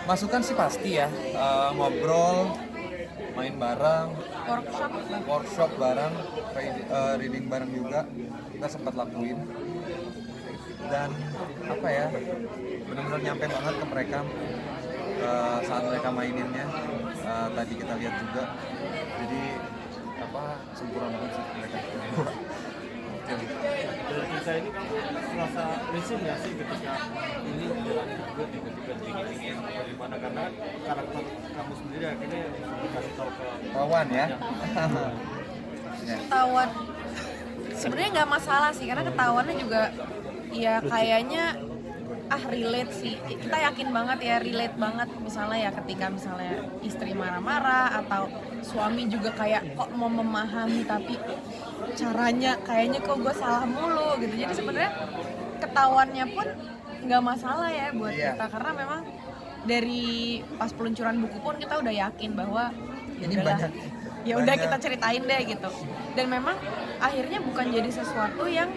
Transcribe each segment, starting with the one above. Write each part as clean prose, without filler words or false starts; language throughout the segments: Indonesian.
Masukan sih pasti ya, ngobrol, main bareng, workshop bareng, reading bareng juga kita sempat lakuin. Dan apa ya, benar-benar nyampe banget ke mereka saat mereka maininnya. Tadi kita lihat juga, jadi apa, sempurna banget sih mereka. Dari kisah ini kamu merasa risih nggak sih ketika ini dilanjutkan tiba-tiba dingin-dingin atau gimana, karena karakter kamu sendiri akhirnya dikasih tahu ke Kawan ya. Ketahuan sebenarnya nggak masalah sih, karena ketahuannya juga ya kayaknya relate sih, kita yakin banget ya, relate banget misalnya ya ketika misalnya istri marah-marah atau suami juga kayak kok mau memahami tapi caranya kayaknya kok gue salah mulu gitu. Jadi sebenarnya ketahuannya pun nggak masalah ya buat kita, karena memang dari pas peluncuran buku pun kita udah yakin bahwa Ini banyak. Ya udah kita ceritain deh gitu. Dan memang akhirnya bukan jadi sesuatu yang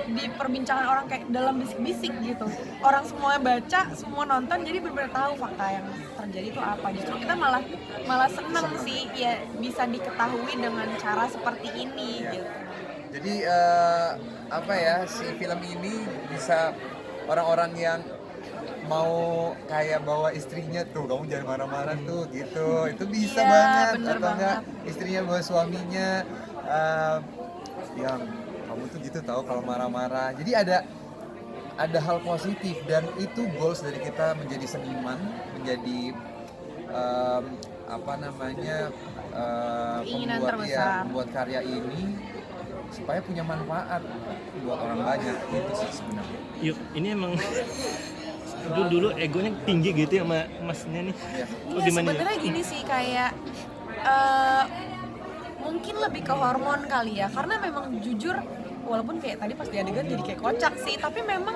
diperbincangan orang kayak dalam bisik-bisik gitu. Orang semua baca, semua nonton, jadi benar-benar tahu fakta yang terjadi itu apa. Justru kita malah seneng sih ya bisa diketahui dengan cara seperti ini gitu. Jadi apa ya, si film ini bisa orang-orang yang mau kayak bawa istrinya tuh, kamu jangan marah-marah tuh gitu, itu bisa banget. Atau enggak istrinya bawa suaminya yang kamu tuh gitu tahu kalau marah-marah. Jadi ada hal positif, dan itu goals dari kita menjadi seniman, menjadi apa namanya, membuat karya ini supaya punya manfaat buat orang banyak gitu sih sebenarnya. Yuk, ini emang dulu egonya tinggi gitu ya sama masnya nih. Iya, sebenarnya gini sih, kayak mungkin lebih ke hormon kali ya, karena memang jujur walaupun kayak tadi pas di adegan jadi kayak kocak sih, tapi memang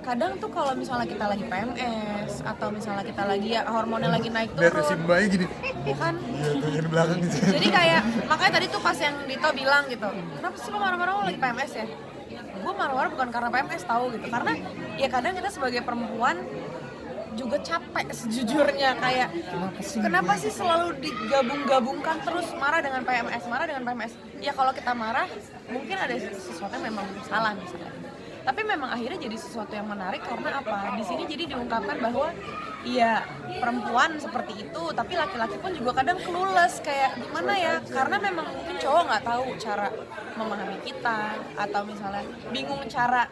kadang tuh kalau misalnya kita lagi PMS atau misalnya kita lagi ya hormonnya lagi naik turun, lihat Simbanya gini kan di belakang gitu. Jadi kayak makanya tadi tuh pas yang Dito bilang gitu, kenapa sih lo marah-marah, lo lagi PMS ya? Gue marah-marah bukan karena PMS tahu gitu, karena ya kadang kita sebagai perempuan juga capek sejujurnya, kayak kenapa sih selalu digabung-gabungkan terus marah dengan PMS. Ya kalau kita marah mungkin ada sesuatu yang memang salah misalnya, tapi memang akhirnya jadi sesuatu yang menarik karena apa? Di sini jadi diungkapkan bahwa iya perempuan seperti itu, tapi laki-laki pun juga kadang clueless kayak gimana ya, karena memang mungkin cowok nggak tahu cara memahami kita, atau misalnya bingung cara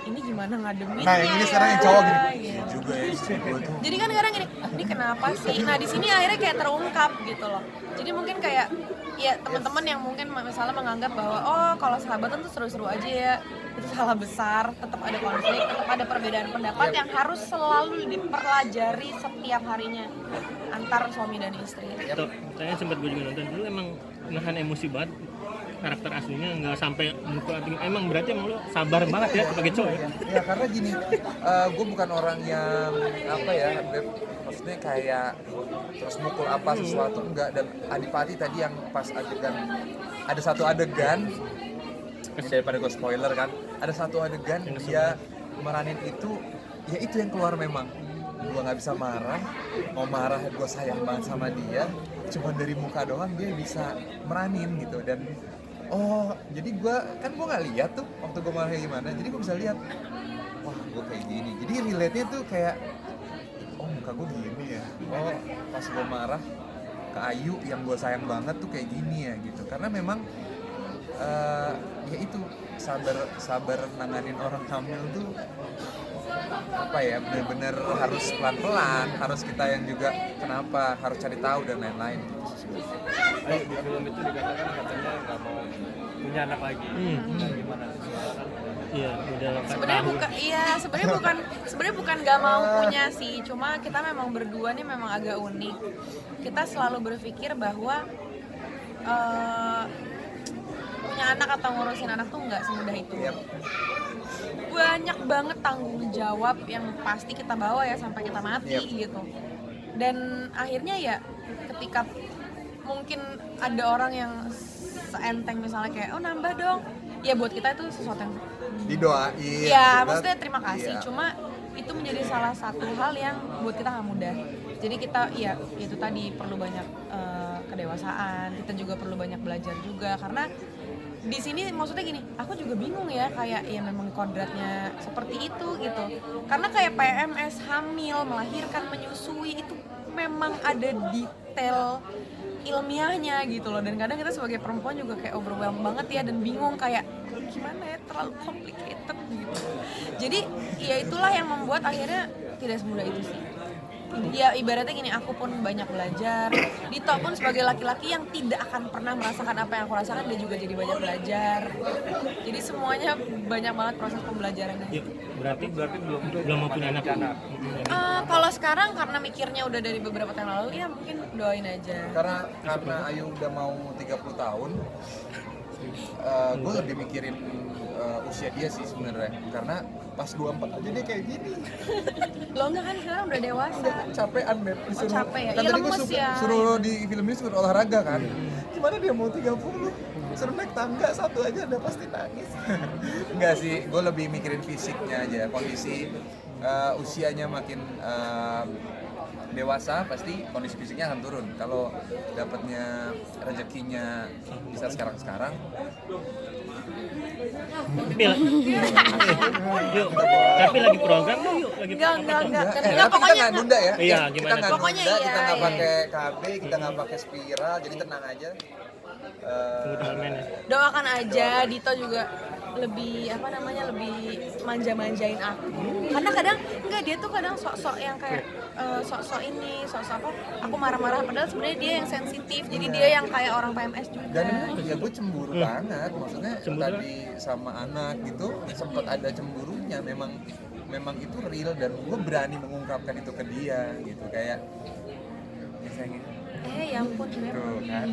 ini gimana ngademinnya. Nah yang ini sekarang yang cowok gini, gitu. juga ya istri gue tuh. Jadi kan kadang gini, ini kenapa sih? Nah di sini akhirnya kayak terungkap gitu loh. Jadi mungkin kayak ya teman-teman yang mungkin misalnya menganggap bahwa oh kalau sahabatan tuh seru-seru aja ya, itu salah besar. Tetap ada konflik, tetap ada perbedaan pendapat yang harus selalu dipelajari setiap harinya antar suami dan istri. Saya sempat gue juga nonton dulu, emang nahan emosi banget karakter aslinya, nggak sampai mukul. Emang berarti emang lo sabar banget ya sebagai cowok ya? Ya karena gini, gue bukan orang yang apa ya, maksudnya kayak terus mukul apa sesuatu, enggak. Dan Adipati tadi yang pas adegan, ada satu adegan, daripada gue spoiler kan, ada satu adegan dia meranin itu, ya itu yang keluar memang. Gue nggak bisa marah, mau marah gue sayang banget sama dia, cuma dari muka doang dia bisa meranin gitu. Dan oh jadi gue nggak lihat tuh waktu gue marah kayak gimana, jadi gue bisa lihat wah gue kayak gini, jadi relate-nya tuh kayak oh muka gue gini ya, oh pas gue marah ke Ayu yang gue sayang banget tuh kayak gini ya gitu. Karena memang ya itu sabar nanganin orang hamil tuh apa ya, benar-benar harus pelan-pelan, harus kita yang juga kenapa harus cari tahu dan lain-lain gitu sih. Ayo, di film itu dikatakan katanya nggak mau punya anak lagi. Nah, gimana? Iya, udah 8 tahun. Sebenarnya bukan nggak mau punya sih, cuma kita memang berdua nih memang agak unik. Kita selalu berpikir bahwa punya anak atau ngurusin anak tuh nggak semudah itu. Banyak banget tanggung jawab yang pasti kita bawa ya sampai kita mati gitu. Dan akhirnya ya ketika mungkin ada orang yang seenteng misalnya kayak oh nambah dong, ya buat kita itu sesuatu yang didoain. ya maksudnya terima kasih, cuma itu menjadi salah satu hal yang buat kita nggak mudah. Jadi kita ya itu tadi perlu banyak kedewasaan, kita juga perlu banyak belajar juga karena di sini maksudnya gini, aku juga bingung ya kayak ya memang kodratnya seperti itu gitu. Karena kayak PMS, hamil, melahirkan, menyusui itu memang ada detail ilmiahnya gitu loh, dan kadang kita sebagai perempuan juga kayak overwhelmed banget ya dan bingung kayak gimana ya, terlalu complicated gitu. Jadi ya itulah yang membuat akhirnya tidak semudah itu sih. Ya ibaratnya gini, aku pun banyak belajar, Dito pun sebagai laki-laki yang tidak akan pernah merasakan apa yang aku rasakan, dia juga jadi banyak belajar. Jadi semuanya banyak banget proses pembelajarannya. Yuk, berarti belum mau punya anak. Kalau sekarang karena mikirnya udah dari beberapa tahun lalu, ya mungkin doain aja. Karena Ayu udah mau 30 tahun, gue lebih mikirin usia dia sih sebenarnya. Karena pas 24 aja dia kayak gini. Lo enggak kan sekarang udah dewasa. Udah capean, Beb. Disuruh, capek ya? Kan Iya, tadi gue lemes ya. suruh di film ini suruh olahraga kan. Gimana dia mau 30? Suruh naik tangga satu aja udah pasti nangis. Enggak sih, gue lebih mikirin fisiknya aja. Kondisi usianya makin dewasa pasti kondisi fisiknya akan turun. Kalau dapatnya rezekinya bisa sekarang-sekarang, Tapi lagi program tuh yuk, lagi Enggak. Enggak, Enggak, kita pokoknya nggak nunda ya. Iya, Kita gimana nggak tuh? Pokoknya nunda, iya, kita nggak iya. pakai KB, kita nggak pakai spiral, jadi tenang aja. Tunggu dalemen ya. Doakan aja, Dito juga lebih lebih manja-manjain aku. Karena kadang enggak, dia tuh kadang sok-sok yang kayak sok-sok ini, sok-sok apa? Aku marah-marah padahal sebenarnya dia yang sensitif. Jadi dia yang kayak orang PMS juga. Dan ya gue cemburu banget, maksudnya Cemburu tadi sama anak gitu sempat ada cemburunya, memang itu real dan gue berani mengungkapkan itu ke dia gitu kayak misalnya Ya ampun, Beb. tuh kan.